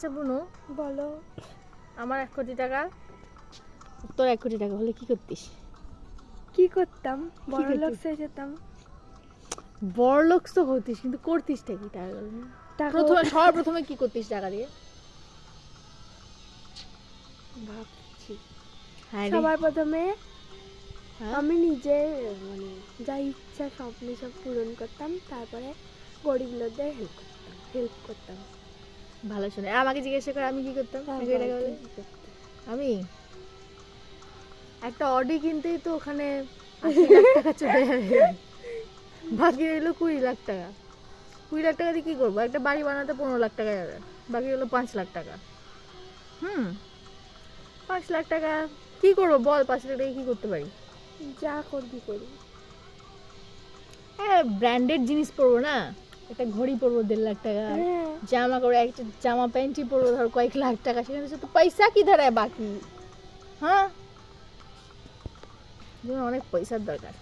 আচ্ছা বুনু, বলো। আমার 1 কোটি টাকা, তোর 1 কোটি টাকা হলে কি করতিস? কি করতাম? বড়লোক করতিস? হয়ে যেতাম। বড়লোক তো হতিস, কিন্তু করতিসটা কি টাকাগুলো নিয়ে? টাকা সর্বপ্রথমে কি করতিস টাকা দিয়ে? ভাবছি। হ্যাঁ রে। সবার প্রথমে হ্যাঁ? আমি নিজে মানে যা ইচ্ছা স্বপ্ন সব পূরণ করতাম, তারপরে গরিব লোকদের হেল্প করতাম। ভালো শুনে আমাকে জিজ্ঞাসা করে আমি কি করতাম? হ্যাঁ, 1 কোটি টাকা বল, হলে তুই কি করতি? আমি একটা অডি কিনতেই তো ওখানে 80 লাখ টাকা চলে যাবে, বাকি রইলো 20 লাখ টাকা। 20 লাখ টাকা দিয়ে কি করবো? একটা বাড়ি বানাতে 15 লাখ টাকা যাবে, বাকি হলো 5 লাখ টাকা। 5 লাখ টাকা কি করবো বল? 5 লাখ টাকা কি করতে পারি? যা করবি করবি। হ্যাঁ, ব্র্যান্ডেড জিনিস পরবো না, একটা ঘড়ি পরবো 1.5 লাখ টাকা, হ্যাঁ, জামা করে একটা জামা প্যান্টই পরবো ধর কয়েক লাখ টাকা, সেখানে তো পয়সা কি ধারায় বাকি? হ্যাঁ, অনেক পয়সার দরকার।